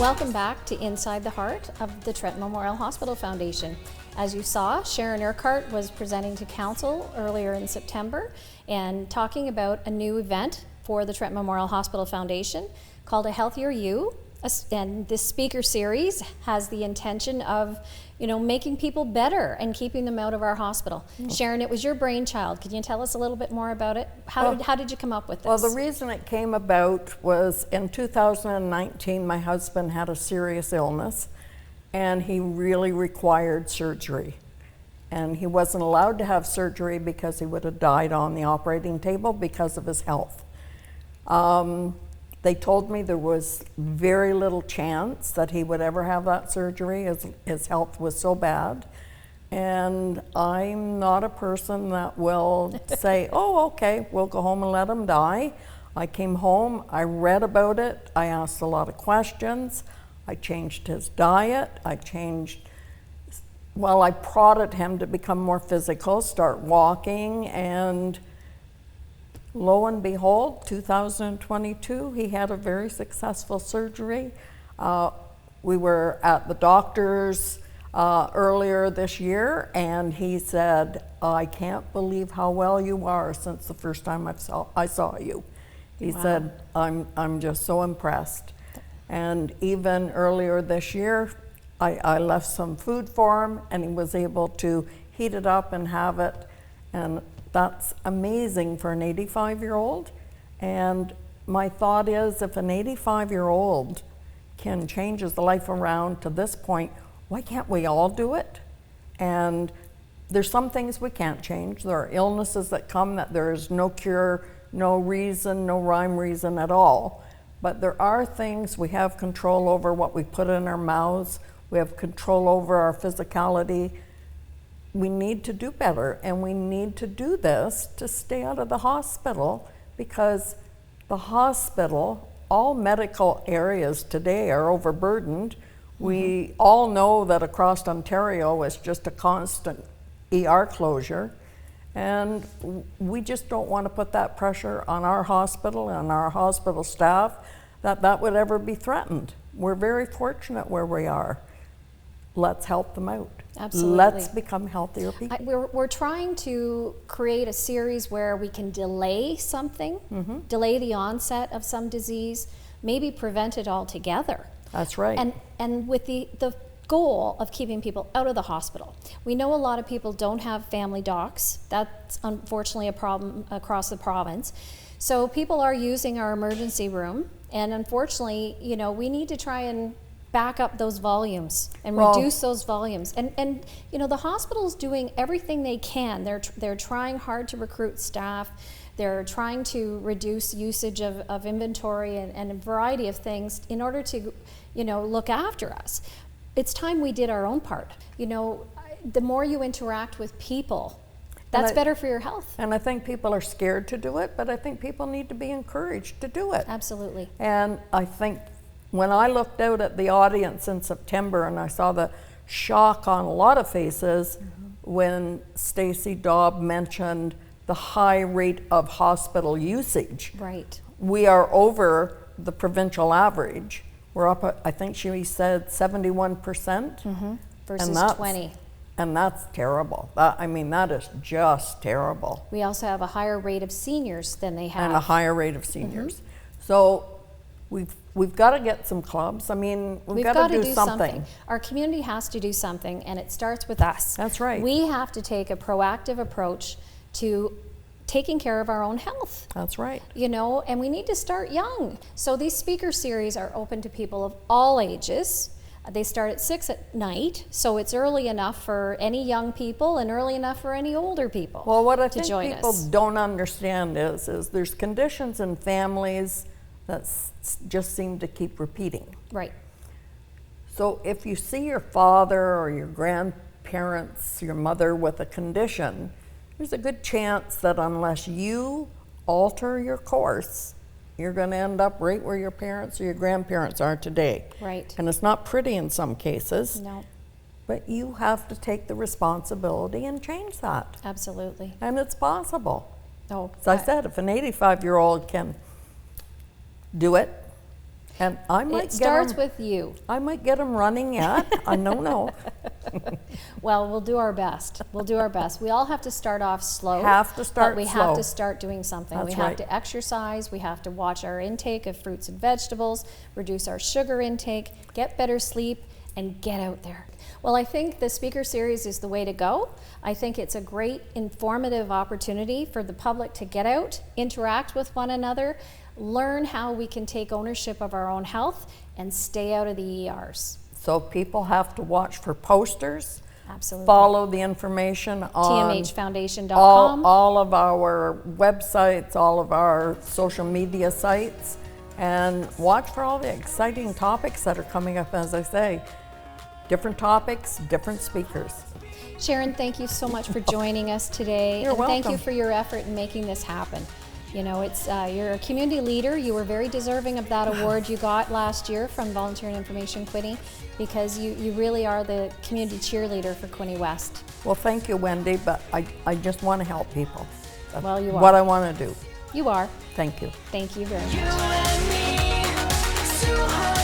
Welcome back to Inside the Heart of the Trenton Memorial Hospital Foundation. As you saw, Sharon Urquhart was presenting to council earlier in September and talking about a new event for the Trenton Memorial Hospital Foundation called A Healthier You. And this speaker series has the intention of, making people better and keeping them out of our hospital. Sharon, it was your brainchild. Can you tell us a little bit more about it? How did you come up with this? Well, the reason it came about was in 2019, my husband had a serious illness and he really required surgery. And he wasn't allowed to have surgery because he would have died on the operating table because of his health. They told me there was very little chance that he would ever have that surgery as his health was so bad. And I'm not a person that will say, oh, okay, we'll go home and let him die. I came home, I read about it, I asked a lot of questions, I changed his diet, I prodded him to become more physical, start walking, and lo and behold, 2022, he had a very successful surgery. We were at the doctor's earlier this year, and he said, I can't believe how well you are since the first time I saw you. He said, I'm just so impressed. And even earlier this year, I left some food for him, and he was able to heat it up and have it. And that's amazing for an 85-year-old. And my thought is, if an 85-year-old can change his life around to this point, why can't we all do it? And there's some things we can't change. There are illnesses that come that there is no cure, no reason, no rhyme reason at all. But there are things we have control over, what we put in our mouths. We have control over our physicality. We need to do better, and we need to do this to stay out of the hospital, because the hospital, all medical areas today are overburdened. We all know that across Ontario is just a constant ER closure, and we just don't want to put that pressure on our hospital and our hospital staff that would ever be threatened. We're very fortunate where we are. Let's help them out. Absolutely. Let's become healthier people. We're trying to create a series where we can delay something, delay the onset of some disease, maybe prevent it altogether. That's right. And with the goal of keeping people out of the hospital. We know a lot of people don't have family docs. That's unfortunately a problem across the province. So people are using our emergency room, and unfortunately, we need to try and back up those volumes and reduce those volumes. And the hospital's doing everything they can. They're trying hard to recruit staff. They're trying to reduce usage of inventory and a variety of things in order to, look after us. It's time we did our own part. The more you interact with people, that's better for your health. And I think people are scared to do it, but I think people need to be encouraged to do it. Absolutely. And I think when I looked out at the audience in September and I saw the shock on a lot of faces when Stacey Dobb mentioned the high rate of hospital usage. Right. We are over the provincial average. We're up at, I think she said 71%. Versus 20. And that's terrible. That is just terrible. We also have a higher rate of seniors than they have. And a higher rate of seniors. So we've got to get some clubs. We've got to do something. Our community has to do something, and it starts with us. That's right. We have to take a proactive approach to taking care of our own health. That's right. And we need to start young. So these speaker series are open to people of all ages. They start at 6 at night, so it's early enough for any young people and early enough for any older people. Well, what I think people don't understand is there's conditions in families that just seem to keep repeating. Right. So if you see your father or your grandparents, your mother with a condition, there's a good chance that unless you alter your course, you're going to end up right where your parents or your grandparents are today. Right. And it's not pretty in some cases. No. But you have to take the responsibility and change that. Absolutely. And it's possible. Oh, As I said, if an 85-year-old can do it, And I might It starts get with you. I might get them running yet. I don't know. Well, we'll do our best. We'll do our best. We all have to start off slow. Have to start But we slow. have to start doing something. That's we have right. to exercise. We have to watch our intake of fruits and vegetables, reduce our sugar intake, get better sleep, and get out there. Well, I think the speaker series is the way to go. I think it's a great informative opportunity for the public to get out, interact with one another, learn how we can take ownership of our own health, and stay out of the ERs. So people have to watch for posters. Absolutely. Follow the information on TMHfoundation.com. all of our websites, all of our social media sites, and watch for all the exciting topics that are coming up. As I say, different topics, different speakers. Sharon, thank you so much for joining us today. You're and thank you welcome. for your effort in making this happen. You know, it's you're a community leader. You were very deserving of that award you got last year from Volunteer and Information Quinte, because you really are the community cheerleader for Quinte West. Well, thank you, Wendy, but I just want to help people. That's Well, you are. what I want to do. You are. Thank you. Thank you very much. You and me, so hard.